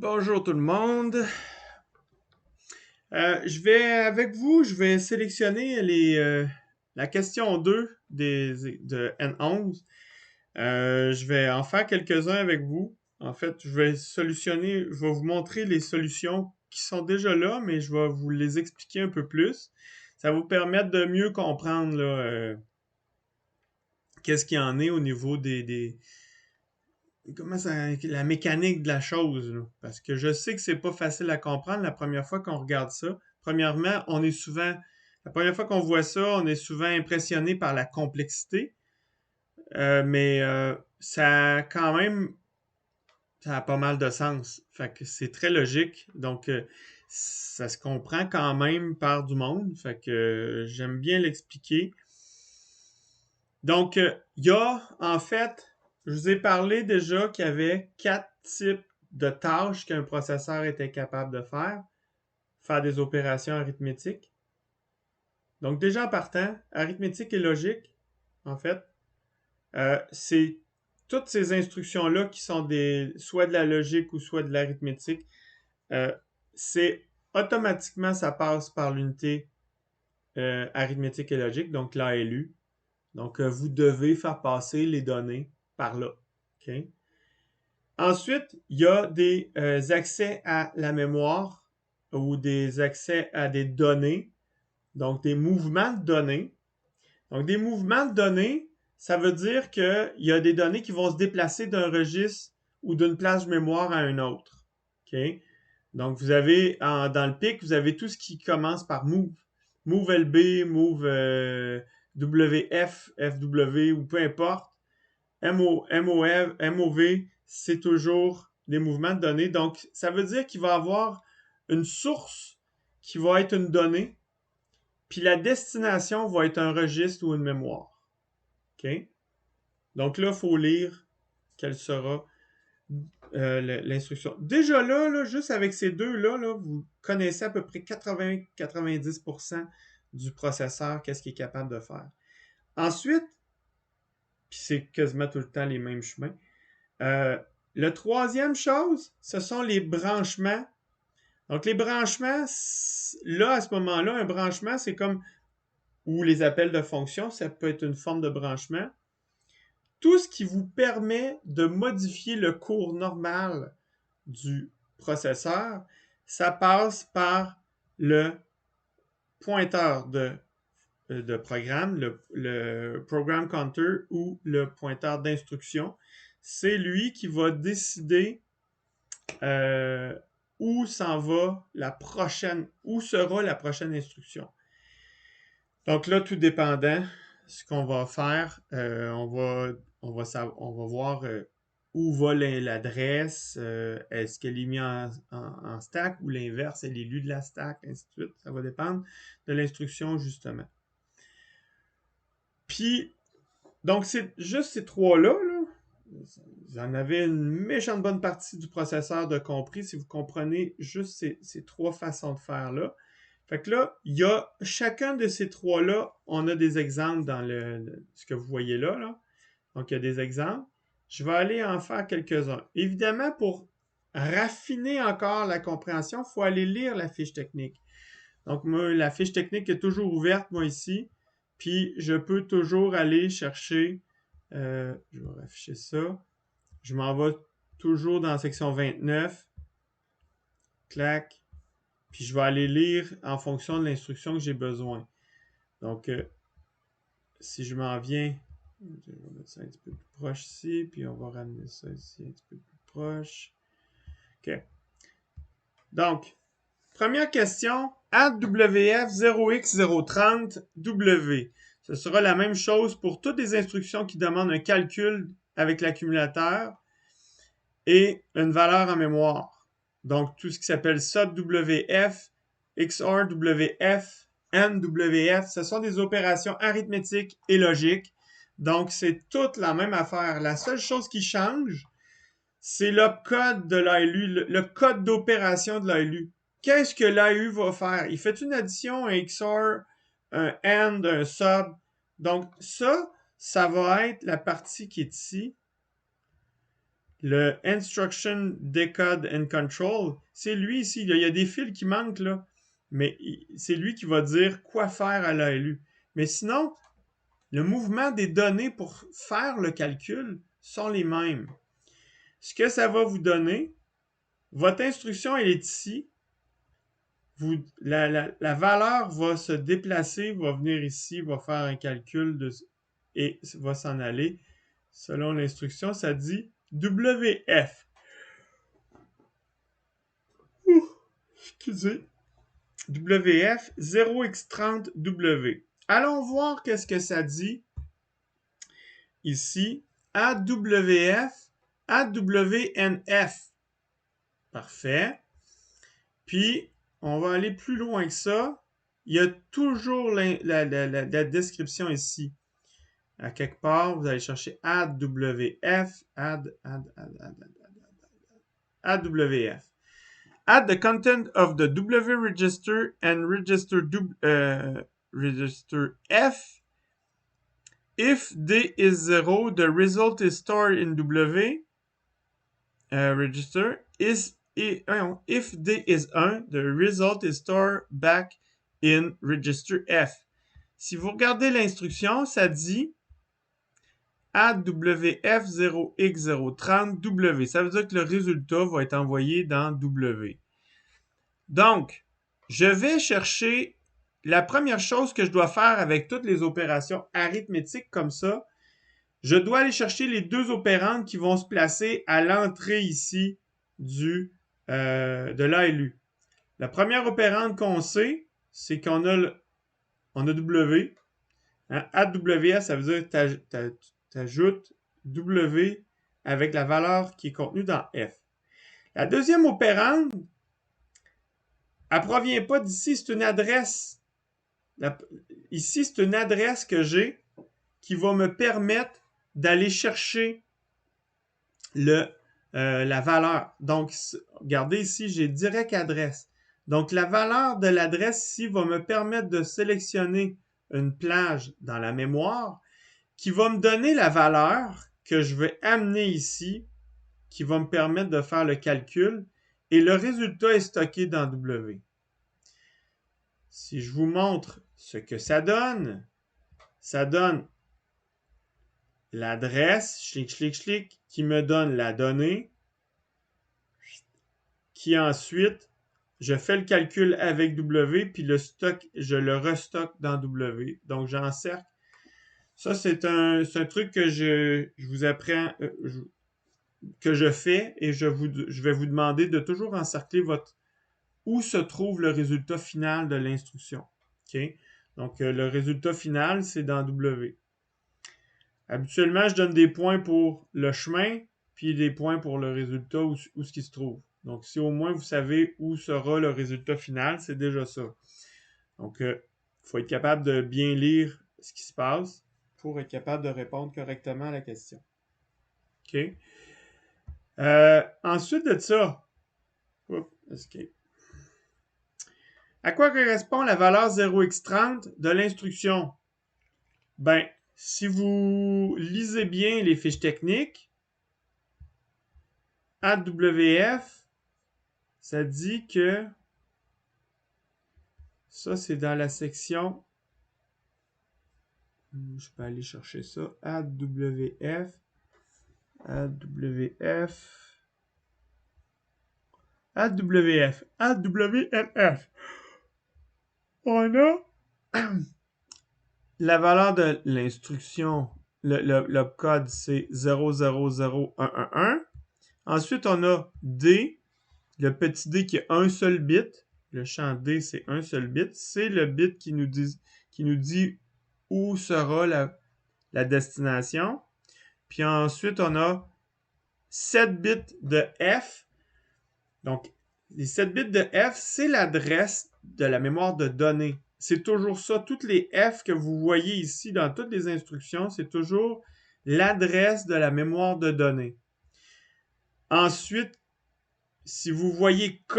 Bonjour tout le monde. Je vais sélectionner la question 2 de N11. Je vais en faire quelques-uns avec vous. En fait, je vais vous montrer les solutions qui sont déjà là, mais je vais vous les expliquer un peu plus. Ça va vous permettre de mieux comprendre là, qu'est-ce qu'il y en est au niveau la mécanique de la chose, là. Parce que je sais que c'est pas facile à comprendre la première fois qu'on regarde ça. Premièrement, la première fois qu'on voit ça, on est souvent impressionné par la complexité, mais ça a pas mal de sens. Fait que c'est très logique, donc ça se comprend quand même par du monde. Fait que j'aime bien l'expliquer. Donc, il y a, en fait, je vous ai parlé déjà qu'il y avait quatre types de tâches qu'un processeur était capable de faire. Faire des opérations arithmétiques. Donc, déjà en partant, arithmétique et logique, en fait, c'est toutes ces instructions-là qui sont soit de la logique ou soit de l'arithmétique. Euh, c'est automatiquement, ça passe par l'unité arithmétique et logique, donc l'ALU. Donc, vous devez faire passer les données par là. OK? Ensuite, il y a des accès à la mémoire ou des accès à des données, donc des mouvements de données. Donc, des mouvements de données, ça veut dire qu'il y a des données qui vont se déplacer d'un registre ou d'une place de mémoire à un autre. OK? Donc, dans le PIC, vous avez tout ce qui commence par move. Move LB, move WF, FW ou peu importe. MOV, c'est toujours des mouvements de données. Donc, ça veut dire qu'il va y avoir une source qui va être une donnée, puis la destination va être un registre ou une mémoire. OK? Donc là, il faut lire quelle sera l'instruction. Déjà là, juste avec ces deux-là, là, vous connaissez à peu près 80-90% du processeur, qu'est-ce qu'il est capable de faire. Ensuite, puis c'est quasiment tout le temps les mêmes chemins, la troisième chose, ce sont les branchements. Donc, les branchements, là, à ce moment-là, un branchement, c'est comme, ou les appels de fonction, ça peut être une forme de branchement. Tout ce qui vous permet de modifier le cours normal du processeur, ça passe par le pointeur de programme, le program counter ou le pointeur d'instruction. C'est lui qui va décider euh, où s'en va où sera la prochaine instruction. Donc là, tout dépendant, ce qu'on va faire, on va voir où va l'adresse, est-ce qu'elle est mise en stack ou l'inverse, elle est lue de la stack, ainsi de suite. Ça va dépendre de l'instruction, justement. Puis, donc, c'est juste ces trois-là, là. Vous en avez une méchante bonne partie du processeur de compris si vous comprenez juste ces trois façons de faire là. Fait que là, il y a chacun de ces trois-là, on a des exemples dans ce que vous voyez là, là. Donc, il y a des exemples. Je vais aller en faire quelques-uns. Évidemment, pour raffiner encore la compréhension, il faut aller lire la fiche technique. Donc, moi, la fiche technique est toujours ouverte, moi, ici. Puis, je peux toujours aller chercher, je vais afficher ça. Je m'en vais toujours dans la section 29. Clac. Puis, je vais aller lire en fonction de l'instruction que j'ai besoin. Donc, si je m'en viens, je vais mettre ça un petit peu plus proche ici. Puis, on va ramener ça ici un petit peu plus proche. OK. Donc, première question, add WF 0x030W. Ce sera la même chose pour toutes les instructions qui demandent un calcul avec l'accumulateur et une valeur en mémoire. Donc, tout ce qui s'appelle SUBWF, XORWF, NWF, ce sont des opérations arithmétiques et logiques. Donc, c'est toute la même affaire. La seule chose qui change, c'est le code de l'ALU, le code d'opération de l'ALU. Qu'est-ce que l'ALU va faire? Il fait une addition, un XOR, un AND, un SUB. Donc, ça va être la partie qui est ici. Le Instruction Decode and Control, c'est lui ici. Il y a des fils qui manquent là. Mais c'est lui qui va dire quoi faire à l'ALU. Mais sinon, le mouvement des données pour faire le calcul sont les mêmes. Ce que ça va vous donner, votre instruction, elle est ici. La valeur va se déplacer, va venir ici, va faire un calcul et va s'en aller. Selon l'instruction, ça dit WF. Excusez. WF 0x30W. Allons voir qu'est-ce que ça dit ici. AWF, AWNF. Parfait. Puis, on va aller plus loin que ça. Il y a toujours la description ici. À quelque part, vous allez chercher AWF, AWF. Add the content of the W register and register F. If D is 0, the result is stored in W register. If D is 1, the result is stored back in register F. Si vous regardez l'instruction, ça dit AWF 0x030W. Ça veut dire que le résultat va être envoyé dans W. Donc, je vais chercher la première chose que je dois faire avec toutes les opérations arithmétiques comme ça. Je dois aller chercher les deux opérandes qui vont se placer à l'entrée ici de l'ALU. La première opérande qu'on sait, c'est qu'on a W. Hein? AWS, ça veut dire que tu ajoutes W avec la valeur qui est contenue dans F. La deuxième opérande, elle ne provient pas d'ici, c'est une adresse. Ici, c'est une adresse que j'ai qui va me permettre d'aller chercher la valeur. Donc, regardez ici, j'ai direct adresse. Donc, la valeur de l'adresse ici va me permettre de sélectionner une plage dans la mémoire qui va me donner la valeur que je vais amener ici, qui va me permettre de faire le calcul, et le résultat est stocké dans W. Si je vous montre ce que ça donne l'adresse, qui me donne la donnée, qui ensuite, je fais le calcul avec W, puis je le restocke dans W. Donc, j'encercle. Ça, c'est un truc que je vous apprends, que je fais, et je vais vous demander de toujours encercler où se trouve le résultat final de l'instruction. Okay? Donc, le résultat final, c'est dans W. Habituellement, je donne des points pour le chemin, puis des points pour le résultat, où ce qui se trouve. Donc, si au moins vous savez où sera le résultat final, c'est déjà ça. Donc, il faut être capable de bien lire ce qui se passe pour être capable de répondre correctement à la question. OK? Ensuite de ça, escape. À quoi correspond la valeur 0x30 de l'instruction? Ben, si vous lisez bien les fiches techniques, AWF, ça dit que ça, c'est dans la section. Je peux aller chercher ça. AWF. AWNF. On a la valeur de l'instruction. Le code, c'est 000111. Ensuite, on a D, le petit D qui est un seul bit. Le champ D, c'est un seul bit. C'est le bit qui nous dit où sera la destination. Puis ensuite, on a 7 bits de F. Donc, les 7 bits de F, c'est l'adresse de la mémoire de données. C'est toujours ça. Toutes les F que vous voyez ici dans toutes les instructions, c'est toujours l'adresse de la mémoire de données. Ensuite, si vous voyez K,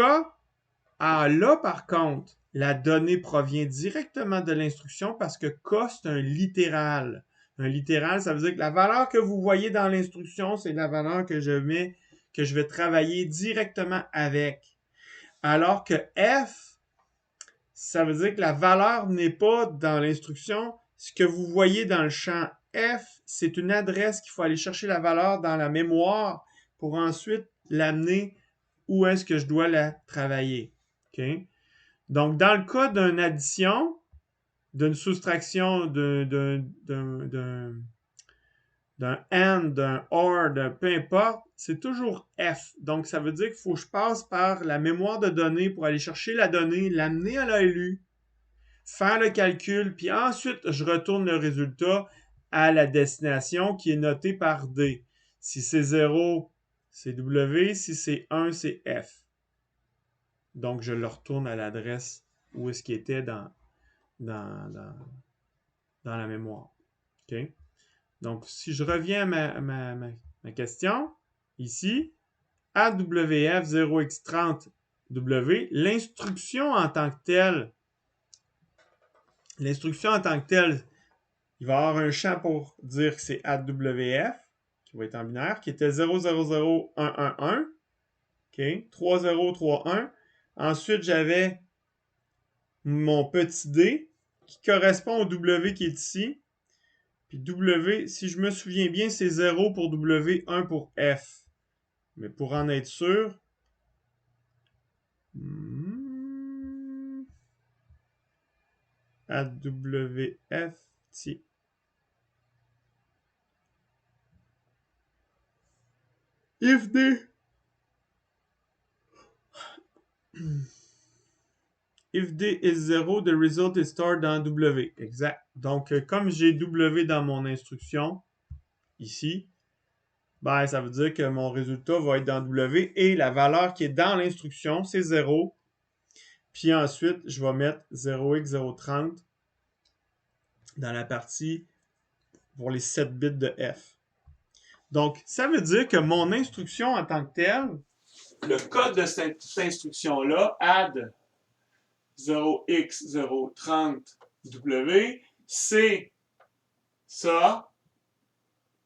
là, par contre, la donnée provient directement de l'instruction parce que K, c'est un littéral. Un littéral, ça veut dire que la valeur que vous voyez dans l'instruction, c'est la valeur que je vais travailler directement avec. Alors que F, ça veut dire que la valeur n'est pas dans l'instruction. Ce que vous voyez dans le champ F, c'est une adresse qu'il faut aller chercher la valeur dans la mémoire pour ensuite l'amener où est-ce que je dois la travailler. Okay? Donc, dans le cas d'une addition, d'une soustraction, d'un AND, d'un OR, d'un peu importe, c'est toujours F. Donc, ça veut dire qu'il faut que je passe par la mémoire de données pour aller chercher la donnée, l'amener à l'ALU, faire le calcul, puis ensuite, je retourne le résultat à la destination qui est notée par D. Si c'est 0, c'est W. Si c'est 1, c'est F. Donc, je le retourne à l'adresse où est-ce qu'il était dans la mémoire. OK? Donc, si je reviens à ma question, ici, AWF 0x30W, l'instruction en tant que telle, il va y avoir un champ pour dire que c'est AWF, qui va être en binaire, qui était 000111, OK? 3031. Ensuite, j'avais mon petit d qui correspond au W qui est ici. Puis W, si je me souviens bien, c'est 0 pour W, 1 pour F. Mais pour en être sûr, AWF, si. If D is 0, the result is stored dans W. Exact. Donc, comme j'ai W dans mon instruction, ici, ben, ça veut dire que mon résultat va être dans W et la valeur qui est dans l'instruction, c'est 0. Puis ensuite, je vais mettre 0x030 dans la partie pour les 7 bits de F. Donc, ça veut dire que mon instruction en tant que telle, le code de cette instruction-là, add 0x030w, c'est ça.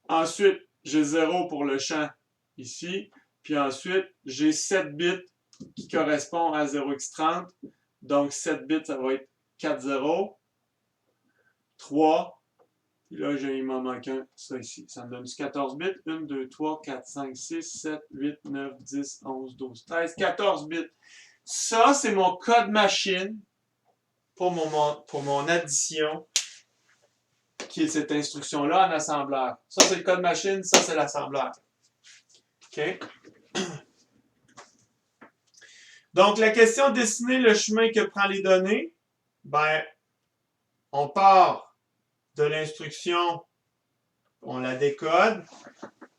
Ensuite, j'ai 0 pour le champ ici. Puis ensuite, j'ai 7 bits qui correspondent à 0x30. Donc, 7 bits, ça va être 4 0, 3. Puis là, il m'en manque un, ça ici. Ça me donne du 14 bits. 1, 2, 3, 4, 5, 6, 7, 8, 9, 10, 11, 12, 13, 14 bits. Ça, c'est mon code machine pour mon addition, qui est cette instruction-là en assembleur. Ça, c'est le code machine, ça, c'est l'assembleur. OK? Donc, la question dessiner le chemin que prend les données, ben, on part de l'instruction, on la décode.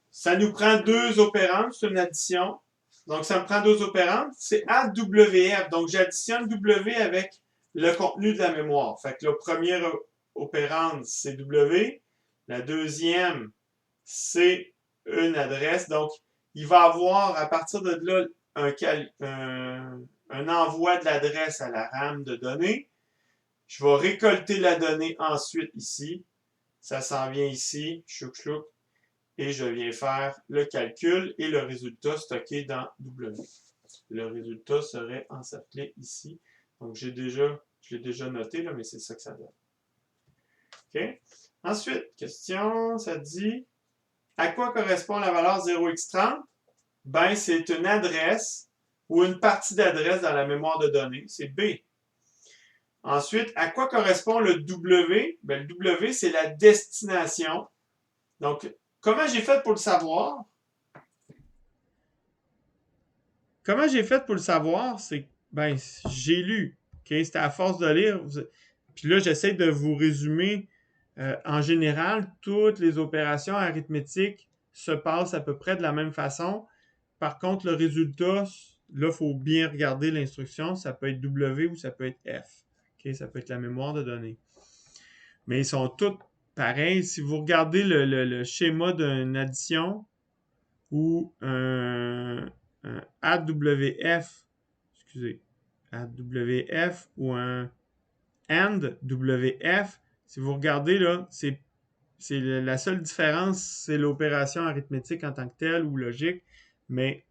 Ça nous prend deux opérandes, c'est une addition. Donc, ça me prend deux opérandes. C'est AWF. Donc, j'additionne W avec le contenu de la mémoire. Fait que la première opérande, c'est W. La deuxième, c'est une adresse. Donc, il va avoir, à partir de là, un envoi de l'adresse à la RAM de données. Je vais récolter la donnée ensuite ici. Ça s'en vient ici. Chouk, chouk. Et je viens faire le calcul et le résultat stocké dans W. Le résultat serait encerclé ici. Donc, je l'ai déjà noté, là, mais c'est ça que ça donne. OK? Ensuite, question, ça dit, à quoi correspond la valeur 0x30? Ben, c'est une adresse ou une partie d'adresse dans la mémoire de données. C'est B. Ensuite, à quoi correspond le W? Ben, le W, c'est la destination. Donc, comment j'ai fait pour le savoir? Comment j'ai fait pour le savoir? C'est ben, j'ai lu. Okay? C'était à force de lire. Puis là, j'essaie de vous résumer. En général, toutes les opérations arithmétiques se passent à peu près de la même façon. Par contre, le résultat, là, il faut bien regarder l'instruction. Ça peut être W ou ça peut être F. Okay? Ça peut être la mémoire de données. Mais ils sont tous pareils. Si vous regardez le schéma d'une addition ou un AWF, excusez, AWF ou un AND WF, si vous regardez là, c'est La seule différence, c'est l'opération arithmétique en tant que telle ou logique, mais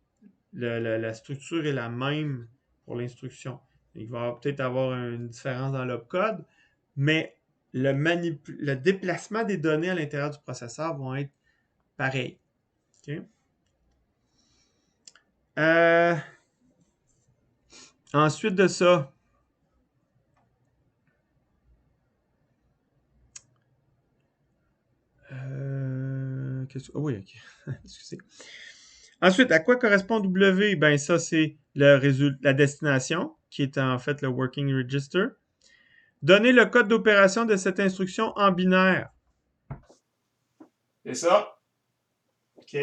la structure est la même pour l'instruction. Il va peut-être avoir une différence dans l'opcode, mais le déplacement des données à l'intérieur du processeur vont être pareils. Okay? Ensuite de ça, oui, ok. Excusez. Ensuite, à quoi correspond W? Ben, ça, c'est la destination, qui est en fait le working register. Donner le code d'opération de cette instruction en binaire. C'est ça. OK.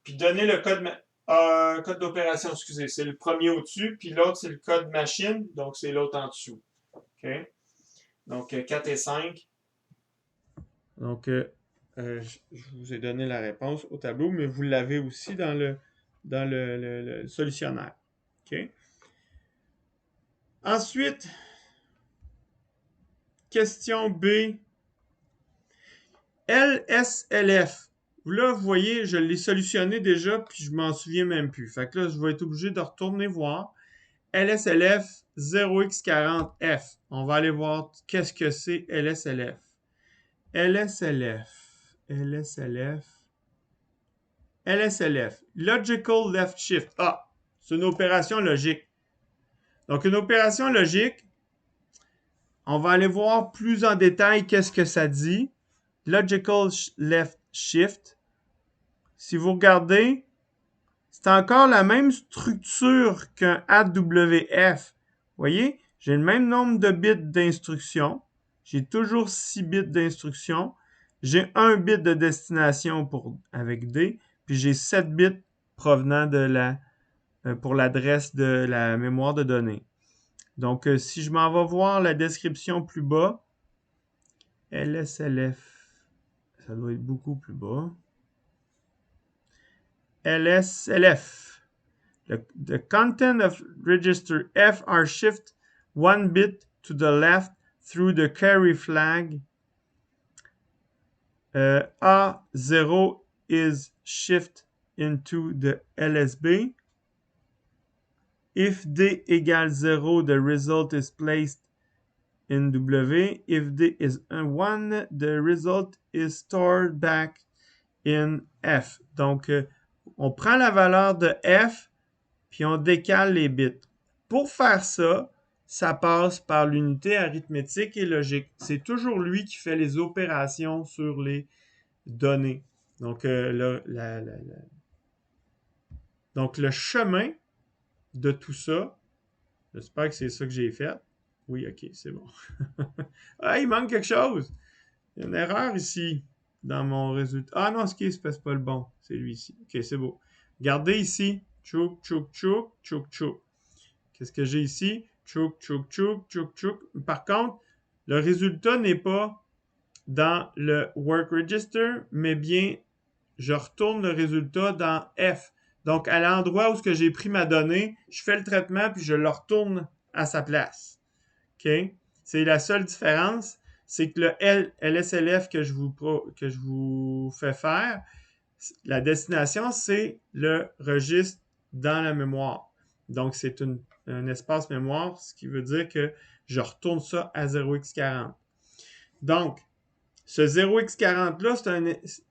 Puis donner le code d'opération, excusez, c'est le premier au-dessus, puis l'autre, c'est le code machine, donc c'est l'autre en dessous. OK. Donc, 4 et 5. Donc, je vous ai donné la réponse au tableau, mais vous l'avez aussi dans le solutionnaire. OK. Ensuite, question B. LSLF. Là, vous voyez, je l'ai solutionné déjà, puis je m'en souviens même plus. Fait que là, je vais être obligé de retourner voir. LSLF 0x40F. On va aller voir qu'est-ce que c'est LSLF. LSLF. LSLF. LSLF. Logical Left Shift. Ah, c'est une opération logique. Donc, une opération logique, on va aller voir plus en détail qu'est-ce que ça dit. Logical Left Shift. Si vous regardez, c'est encore la même structure qu'un AWF. Vous voyez, j'ai le même nombre de bits d'instruction. J'ai toujours 6 bits d'instruction. J'ai 1 bit de destination avec D, puis j'ai 7 bits provenant pour l'adresse de la mémoire de données. Donc, si je m'en vais voir la description plus bas, LSLF, ça doit être beaucoup plus bas. LSLF. The content of register F are shift 1 bit to the left through the carry flag. A0 is shift into the LSB. If D égale 0, the result is placed in W. If D is 1, the result is stored back in F. Donc, on prend la valeur de F, puis on décale les bits. Pour faire ça, ça passe par l'unité arithmétique et logique. C'est toujours lui qui fait les opérations sur les données. Donc, donc le chemin de tout ça, j'espère que c'est ça que j'ai fait. Oui, ok, c'est bon. Ah, il manque quelque chose. Il y a une erreur ici dans mon résultat. Ah non, c'est pas le bon. C'est lui ici. Ok, c'est beau. Regardez ici. Chouk, chouk, chouk, chouk, chouk. Qu'est-ce que j'ai ici? Chouk, chouk, chouk, chouk, chouk. Par contre, le résultat n'est pas dans le work register, mais bien, je retourne le résultat dans F. Donc, à l'endroit où j'ai pris ma donnée, je fais le traitement, puis je le retourne à sa place. OK? C'est la seule différence, c'est que le LSLF que je vous fais faire, la destination, c'est le registre dans la mémoire. Donc, c'est un espace mémoire, ce qui veut dire que je retourne ça à 0x40. Donc, ce 0x40-là,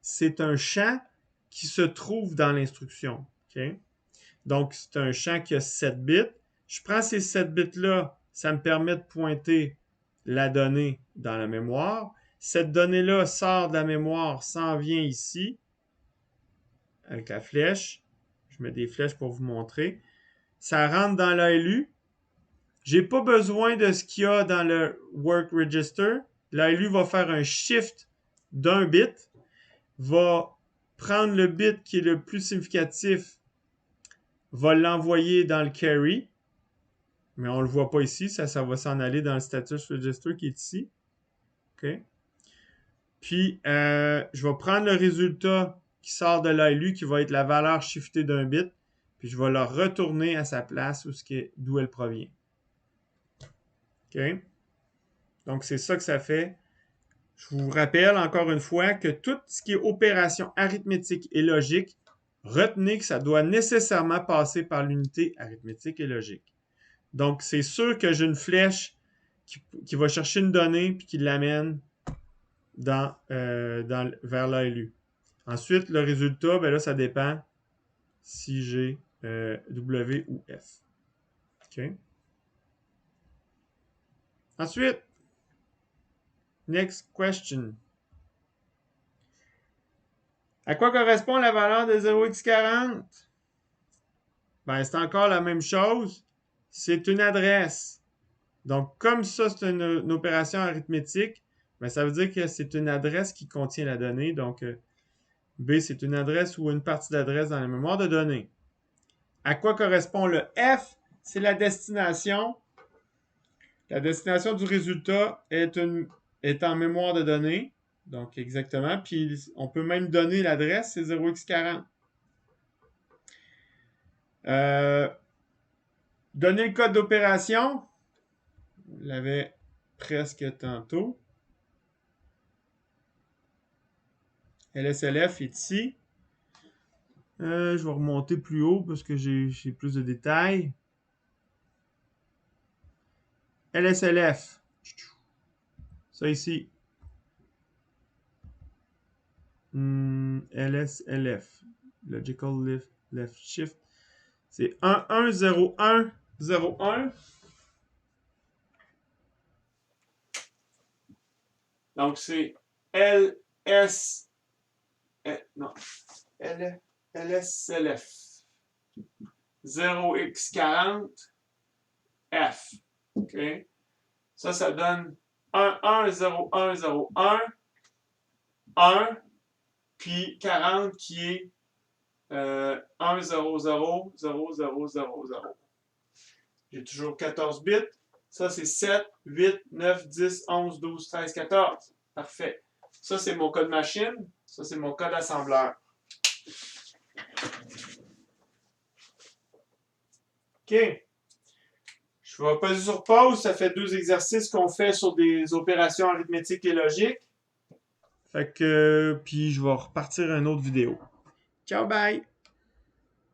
c'est un champ qui se trouve dans l'instruction. Okay? Donc, c'est un champ qui a 7 bits. Je prends ces 7 bits-là, ça me permet de pointer la donnée dans la mémoire. Cette donnée-là sort de la mémoire, s'en vient ici, avec la flèche. Je mets des flèches pour vous montrer. Ça rentre dans l'ALU. J'ai pas besoin de ce qu'il y a dans le work register. L'ALU va faire un shift d'un bit, va prendre le bit qui est le plus significatif, va l'envoyer dans le carry, mais on ne le voit pas ici, ça va s'en aller dans le status register qui est ici. OK? Puis, je vais prendre le résultat qui sort de l'ALU, qui va être la valeur shiftée d'un bit, puis je vais le retourner à sa place d'où elle provient. OK? Donc, c'est ça que ça fait. Je vous rappelle encore une fois que tout ce qui est opération arithmétique et logique, retenez que ça doit nécessairement passer par l'unité arithmétique et logique. Donc, c'est sûr que j'ai une flèche qui va chercher une donnée puis qui l'amène vers l'ALU. Ensuite, le résultat, ben là, ça dépend si j'ai W ou F. OK? Ensuite, next question. À quoi correspond la valeur de 0x40? Ben, c'est encore la même chose. C'est une adresse. Donc, comme ça, c'est une opération arithmétique, ben, ça veut dire que c'est une adresse qui contient la donnée. Donc, B, c'est une adresse ou une partie d'adresse dans la mémoire de données. À quoi correspond le F? C'est la destination. La destination du résultat est en mémoire de données. Donc, exactement. Puis, on peut même donner l'adresse, c'est 0x40. Donner le code d'opération. On l'avait presque tantôt. LSLF est ici. Je vais remonter plus haut parce que j'ai plus de détails. LSLF. Ça ici. LSLF. Logical Left Shift. C'est 110101. Donc, c'est LSLF. LSLF. 0x40 F. OK? Ça donne 110101 1 puis 40 qui est 1000000. J'ai toujours 14 bits. Ça, c'est 7, 8, 9, 10, 11, 12, 13, 14. Parfait. Ça, c'est mon code machine. Ça, c'est mon code assembleur. OK. Je vais passer sur pause. Ça fait 2 exercices qu'on fait sur des opérations arithmétiques et logiques. Fait que, puis je vais repartir à une autre vidéo. Ciao, bye!